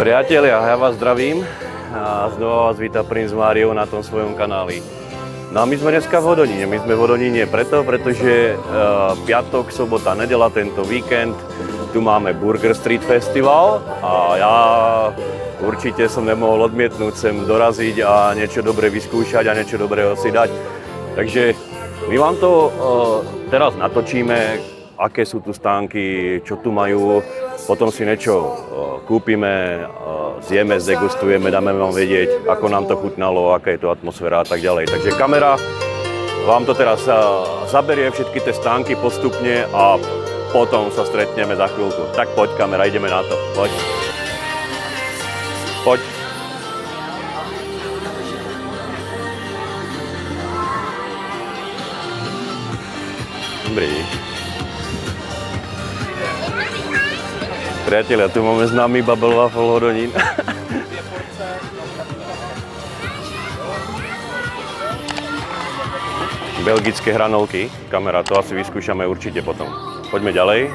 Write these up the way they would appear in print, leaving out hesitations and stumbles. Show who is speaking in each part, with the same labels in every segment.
Speaker 1: Priatelia, ja vás zdravím a znova vás víta princ Mário na tom svojom kanáli. No a my sme dneska v Hodoníne. My sme v Hodoníne pretože piatok, sobota, nedeľa, tento víkend tu máme Burger Street Festival a ja určite som nemohol odmietnúť sem doraziť a niečo dobre vyskúšať a niečo dobrého si dať. Takže my vám to teraz natočíme, aké sú tu stánky, čo tu majú, potom si niečo kúpime, zjeme, zdegustujeme, dáme vám vedieť, ako nám to chutnalo, aká je to atmosféra a tak ďalej. Takže kamera vám to teraz zaberie všetky tie stánky postupne a potom sa stretneme za chvíľku. Tak poď kamera, ideme na to, poď. Poď. Dobrý. Priatelia, tu máme známy Bubble Waffle Hodonín. Belgické hranolky. Kamera, to asi vyskúšame určite potom. Poďme ďalej.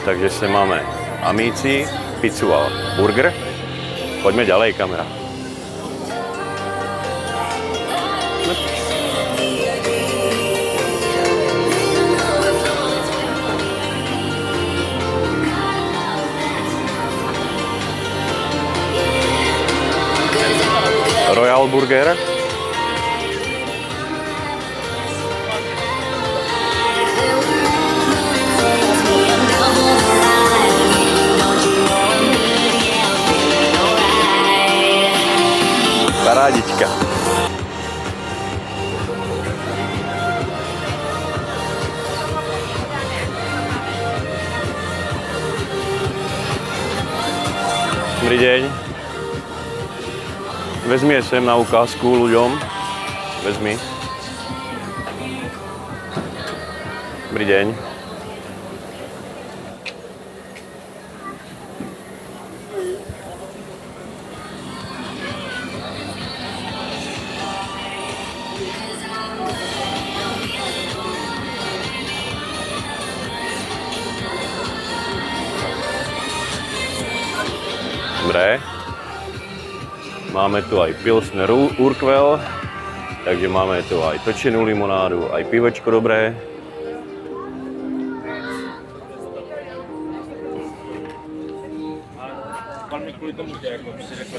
Speaker 1: Takže sem máme Amici, pizzu a burger. Poďme ďalej, kamera. Royal Burger. Parádička. Dobrý deň. Vezmi sem na ukázku ľuďom. Vezmi. Dobrý deň. Dobre. Máme tu aj Pilsner Urquell, takže máme tu aj točenú limonádu, aj pivečko dobré.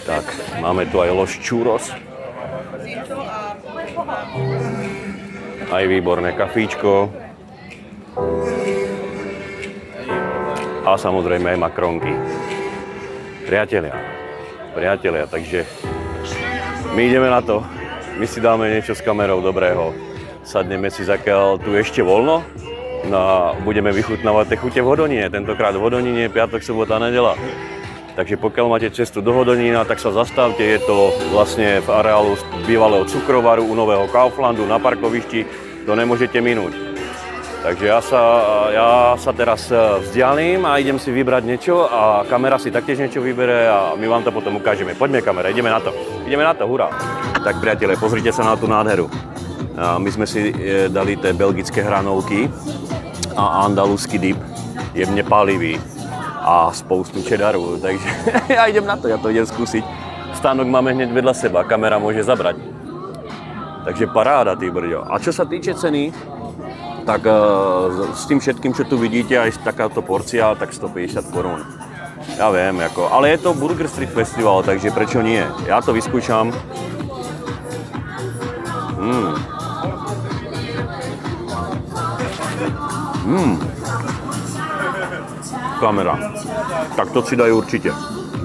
Speaker 1: Tak, máme tu aj Los Churros. Aj výborné kafíčko. A samozrejme aj makronky. Priatelia, takže my ideme na to. My si dáme niečo s kamerou dobrého. Sadneme si zakiaľ tu ešte voľno. No a budeme vychutnávať tie chute v Hodoníne. Tentokrát v Hodoníne, piatok, sobota, nedeľa. Takže pokiaľ máte cestu do Hodonína, tak sa zastavte. Je to vlastne v areálu bývalého cukrovaru u nového Kauflandu na parkovišti. To nemôžete minúť. Takže ja sa teraz vzdialím a idem si vybrať niečo a kamera si taktiež niečo vybere a my vám to potom ukážeme. Poďme kamera, ideme na to, hurá. Tak priatelé, pozrite sa na tú nádheru. My sme si dali tie belgické hranolky a andalúzsky dip, jemne pálivý a spoustu čedaru, takže ja idem na to, ja to idem skúsiť. Stánok máme hneď vedľa seba, kamera môže zabrať. Takže paráda, ty brďo. A čo sa týče ceny, tak s tým všetkým, čo tu vidíte, aj takáto porcia, tak 150 korún. Ja viem, ale je to Burger Street Festival, takže prečo nie? Ja to vyskúšam. Kamera. Tak to si dajú určite.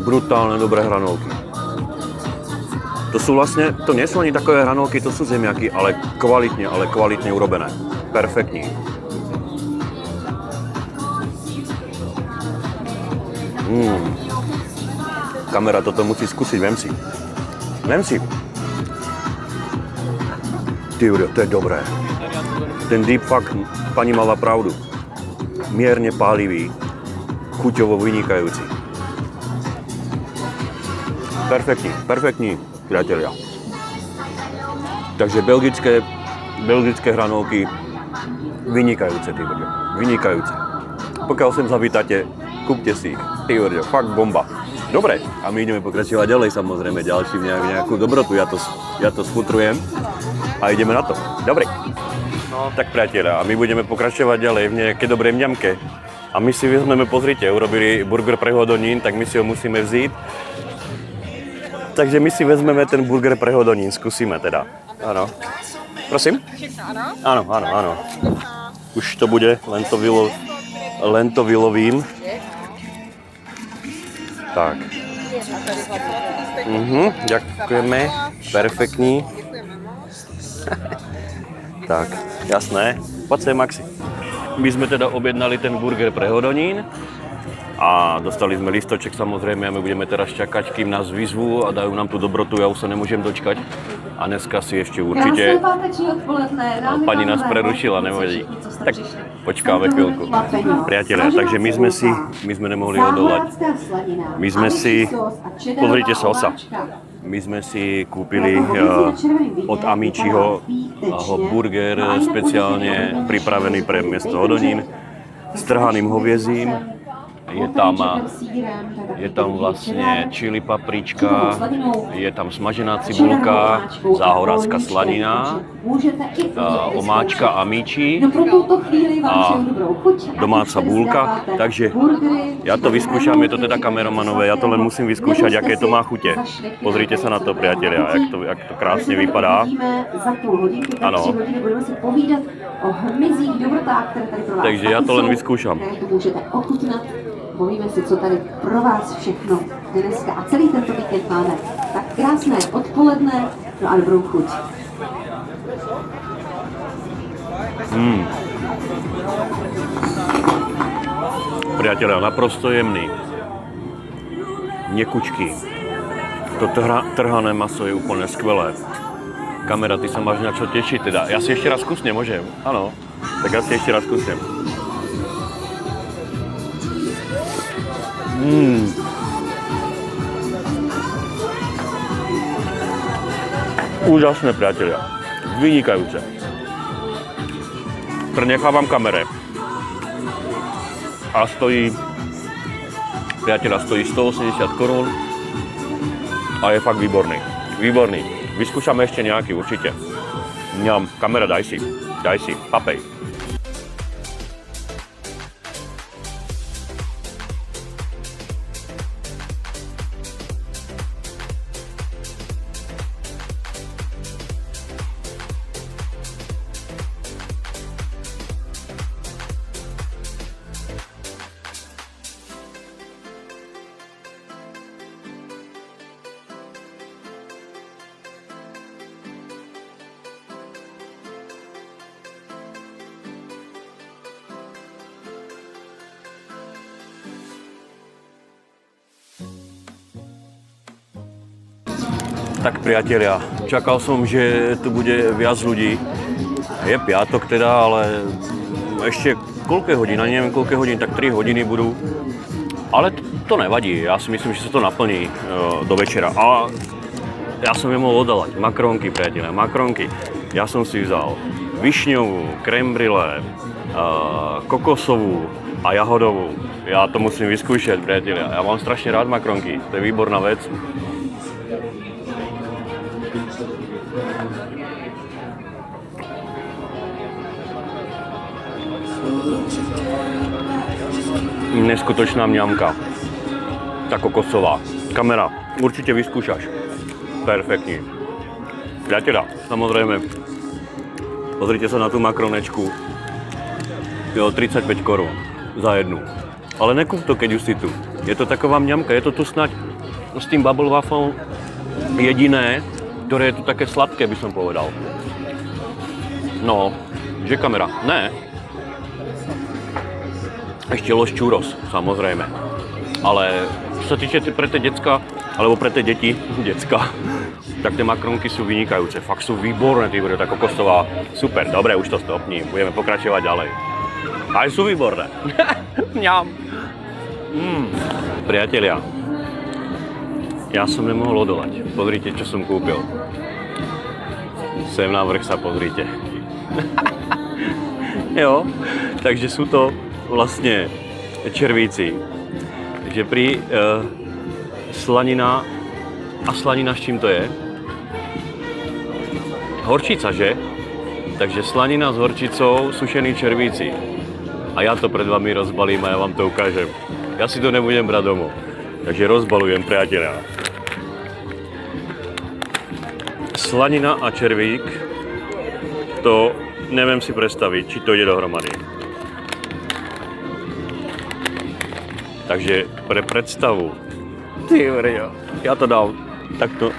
Speaker 1: Brutálne dobré hranolky. To nie sú ani takové hranolky, to sú zemiaky, ale kvalitne urobené. Perfektní. Kamera toto musí skúsiť, vem si. Tyjo, to je dobré. Ten dip fakt, pani mala pravdu. Mierne pálivý, chuťovo vynikajúci. Perfektní, priatelia. Takže belgické hranolky vynikajúce, ty brďo. vynikajúce. Pokiaľ sem zavítate, kúpte si ich. Ty, fakt bomba. Dobre, a my ideme pokračovať ďalej, samozrejme, ďalším nejakú dobrotu. Ja to sfutrujem a ideme na to. Dobre. No, tak priateľa, a my budeme pokračovať ďalej v nejakej dobrej mňamke. A my si vezmeme, pozrite, urobili burger pre hodonín, tak my si ho musíme vzít. Takže my si vezmeme ten burger pre hodonín, skúsime teda. Áno. Prosím? Áno. Už to bude, len to vylovím. Tak. Ďakujeme, perfektní. Tak, jasné. Poď sem, Maxi. My sme teda objednali ten burger pre hodonín a dostali sme listoček samozrejme a my budeme teraz čakať, kým nás vyzvú a dajú nám tú dobrotu, ja už sa nemôžem dočkať. A dneska si ešte určite... Pani nás prerušila, nevadí. Tak počkáme chvíľku. Priatelia, takže my sme nemohli odolať. My sme si... Pozrite sosa. My sme si kúpili od Amičiho burger speciálne pripravený pre miesto Hodonín s trhaným hoväzím. Je tam vlastne čili paprička, je tam smažená cibulka, záhorácka slanina, omáčka Amici a domáca búlka. Takže ja to vyskúšam, je to teda kameramanové, ja to len musím vyskúšať, aké to má chute. Pozrite sa na to, priatelia, jak to krásne vypadá. Áno. Takže ja to len vyskúšam.
Speaker 2: Povíme si, co tady pro vás všechno dneska a celý tento víkend máme. Tak krásné odpoledne, no a dobrou chuť.
Speaker 1: Priatelia, naprosto jemný. Nekučký. To trhané maso je úplne skvelé. Kamera, ty sa máš na čo tešiť teda. Ja si ešte raz skúsnem, môžem? Áno. Tak ja si ešte raz skúsnem. Úžasné, priatelia. Vynikajúce. Prenechávam kamere. A stojí 180 korún. A je fakt výborný. Výborný. Vyskúšame ešte nejaký, určite. Mňam, kamera, daj si, papej. Tak priatelia, čakal som, že tu bude viac ľudí. Je piatok teda, ale ešte koľko hodín, neviem koľko hodín, tak 3 hodiny budú. Ale to nevadí, ja si myslím, že sa to naplní do večera. A ja som nemohol odolať. Makrónky, priatelia, makrónky. Ja som si vzal višňovú, crème brûlée, kokosovú a jahodovú. Ja to musím vyskúšať, priatelia. Ja mám strašne rád makrónky, to je výborná vec. Neskutočná mňamka. Tá kokosová. Kamera, určite vyskúšaš. Perfektní. Priateľa, samozrejme, pozrite sa na tú makronečku. Je o 35 korún za jednu. Ale nekúp to, keď už si tu. Je to taková mňamka, je to tu snať s tým bubble waffle jediné, ktoré je tu také sladké, by som povedal. No, že kamera? Ne. Ešte los churros, samozrejme. Ale čo sa týče pre tie decka, alebo pre tie deti, decka, tak tie makronky sú vynikajúce. Fakt sú výborné, tá kokosová. Super, dobre, už to stopním. Budeme pokračovať ďalej. Aj sú výborné. Mňam. Priatelia, ja som nemohol odolať. Pozrite, čo som kúpil. Sem na vrch sa pozrite. Jo, Takže sú to vlastne červíci. Takže pri slanina a slanina s čím to je? Horčica, že? Takže slanina s horčicou, sušení červíci. A ja to pred vami rozbalím a ja vám to ukážem. Ja si to nebudem brať domov. Takže rozbalujem, priateľa. Slanina a červík, to neviem si predstaviť, či to ide dohromady. Takže pre predstavu, ja to dám takto.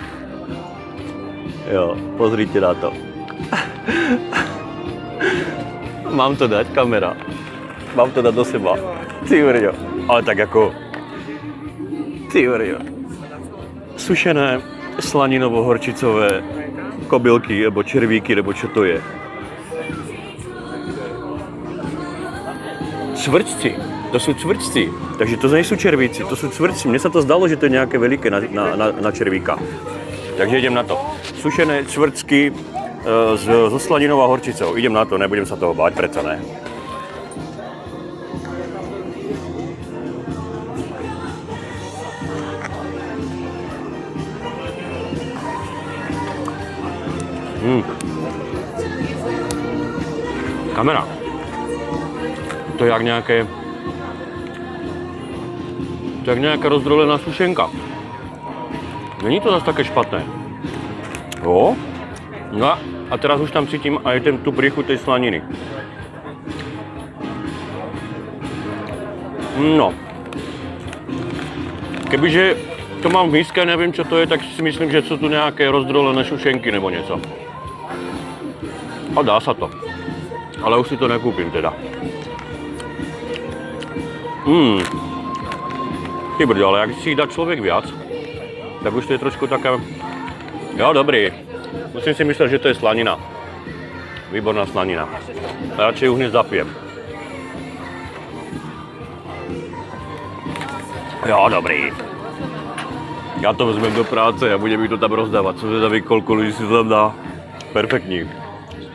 Speaker 1: Jo, pozrite na to. Mám to dať, kamera. Mám to dať do seba. Ale tak ako... Sušené slaninovo-horčicové kobylky, nebo červíky, nebo čo to je. Cvrčci. To sú cvrčci. Takže to nie sú červíci, to sú cvrčci. Mne sa to zdalo, že to je nejaké veľké na červíka. Takže idem na to. Sušené cvrčky so slaninou a horčicou. Idem na to, nebudem sa toho báť, predsa ne. Kamera. To je jak nejaké... To je jak nejaká rozdrolená sušenka. Není to zase také špatné. Jo? No a teraz už tam cítim aj tú príchuť tej slaniny. No. Kebyže to mám v miske, neviem čo to je, tak si myslím, že sú tu nejaké rozdrolené šušenky nebo niečo. A dá sa to. Ale už si to nekúpim teda. Ty brďo, ale ak si dá človek viac, tak už to je trošku taká... Jo, dobrý. Musím si mysleť, že to je slanina. Výborná slanina. Radšej ju hneď zapijem. Jo, dobrý. Ja to vezmem do práce a budem mi to tam rozdávať. Som zvedavý, koľko ľudí si to tam dá. Perfektní.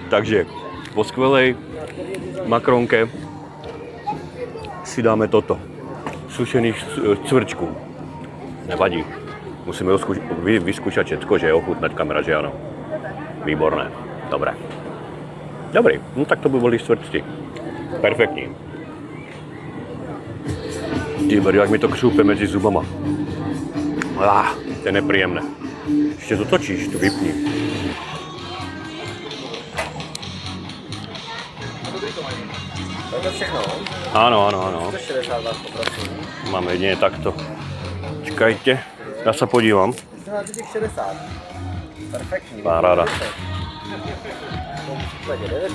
Speaker 1: Takže po skvelej makronke si dáme toto. Sušených cvrčků. Nevadí. Musíme vyskúšať všetko, že je ochutnať, kamera, že áno. Výborné. Dobre. Dobrý. No tak to by boli cvrčci. Perfektní. Ty beri, ak mi to křúpe medzi zubama. To je nepríjemné. Ešte to točíš, to vypni.
Speaker 3: To je všechno.
Speaker 1: Áno.
Speaker 3: 160 vás poprosím.
Speaker 1: Máme jedine takto. Čakajte, ja sa podívam.
Speaker 3: Máte těch 60. Perfektní.
Speaker 1: Paráda.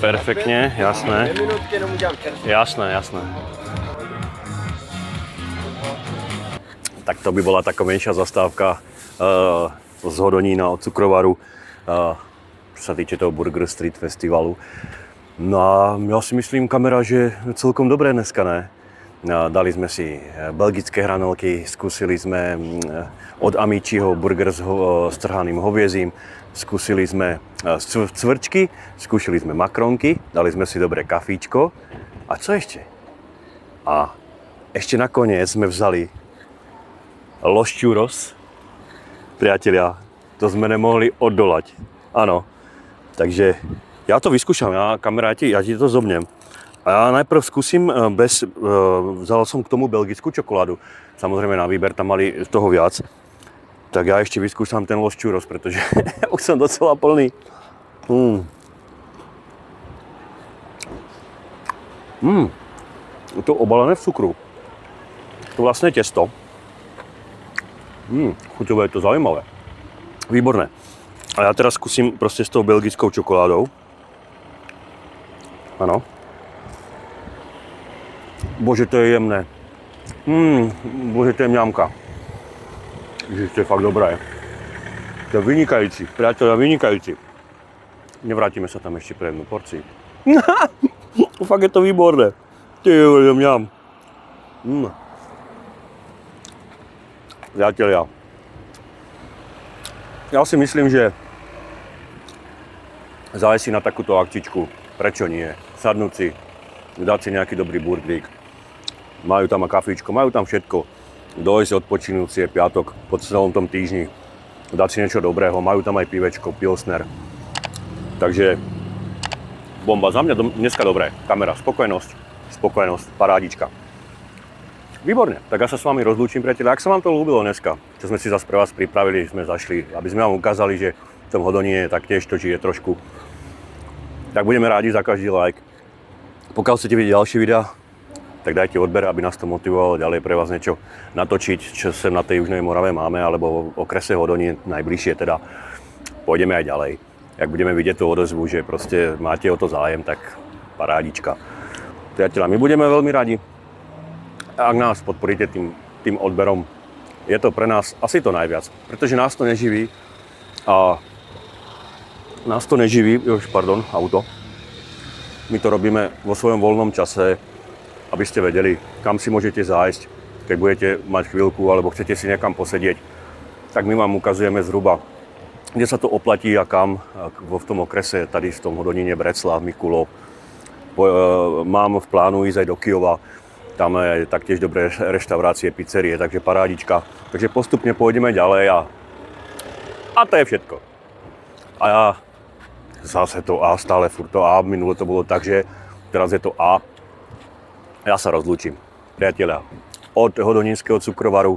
Speaker 1: Perfektne, jasné.
Speaker 3: 2 minútky, jenom udělám čerstvě.
Speaker 1: Jasné. Tak to by bola taká menšia zastávka z Hodonína od Cukrovaru, čo sa týče toho Burger Street festivalu. No a ja si myslím, kamera, že celkom dobré dneska, ne? Dali sme si belgické hranolky, skúsili sme od Amičiho burger s trhaným hoviezím, skúsili sme cvrčky, skúsili sme makronky, dali sme si dobré kafíčko. A co ešte? A ešte nakoniec sme vzali Los Churros. Priatelia, to sme nemohli odolať. Áno, takže ja to vyskúšam, kamaráti, ja ti to zobnem. A ja najprv skúsim vzal som k tomu belgickú čokoládu. Samozrejme na výber tam mali toho viac. Tak ja ešte vyskúšam ten Los Churros, pretože už som docela plný. Je to obalené v cukru. To vlastne testo. Chuťové je to zaujímavé. Výborné. A ja teraz skúsim proste s tou belgickou čokoládou. Áno. Bože, to je jemné. Bože, to je mňamka. Ježiš, to je fakt dobré. To je vynikajúci, priateľia, vynikajúci. Nevrátime sa tam ešte pre jednu porciu. Fakt je to výborné. Ty je mňam. Priateľia. Ja si myslím, že zájsť si na takúto akcičku. Prečo nie? Sadnúť si, dať si nejaký dobrý burgerík. Majú tam aj kafíčko, majú tam všetko. Dojsť odpočinúť si je piatok po celom tom týždni. Dať si niečo dobrého, majú tam aj pivečko, pilsner. Takže bomba za mňa dneska dobré. Kamera, spokojnosť, parádička. Výborne, tak ja sa s vami rozlúčim, priateľe. Ak sa vám to ľúbilo dneska, čo sme si zase pre vás pripravili, sme zašli, aby sme vám ukázali, že v tom Hodoníne taktiež to žije trošku. Tak budeme rádi za každý like. Pokiaľ chcete vidieť ďalšie videá, tak dajte odber, aby nás to motivovalo ďalej pre vás niečo natočiť, čo sem na tej Južnej Morave máme, alebo v okrese Hodonín najbližšie teda. Pôjdeme aj ďalej. Ak budeme vidieť tú odozvu, že proste máte o to zájem, tak parádička. Priateľa, my budeme veľmi radi, ak nás podporíte tým odberom. Je to pre nás asi to najviac, pretože nás to neživí a auto. My to robíme vo svojom voľnom čase, aby ste vedeli, kam si môžete zájsť, keď budete mať chvíľku alebo chcete si niekam posedieť. Tak my vám ukazujeme zhruba, kde sa to oplatí a kam v tom okrese, tady v tom Hodoníne, Breclav, Mikulov. Mám v plánu ísť aj do Kyjova, tam je taktiež dobré reštaurácie, pizzerie, takže parádička. Takže postupne pôjdeme ďalej a to je všetko. A ja zase to A, stále furt to A, minule to bolo tak, že teraz je to A. Ja sa rozlúčim. Priateľa, od Hodonínskeho cukrovaru,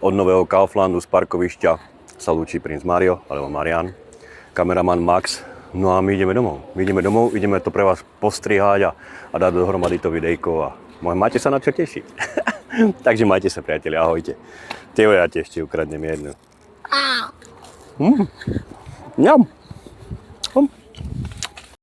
Speaker 1: od nového Kauflandu z parkovišťa sa lúči princ Mario, alebo Marian, kameraman Max. No a my ideme domov, ideme to pre vás postrihať a dať dohromady to videjko a máte sa na čo tešiť. Takže majte sa, priateľi, ahojte. Teo, ja ti ešte ukradnem jednu. Mňam.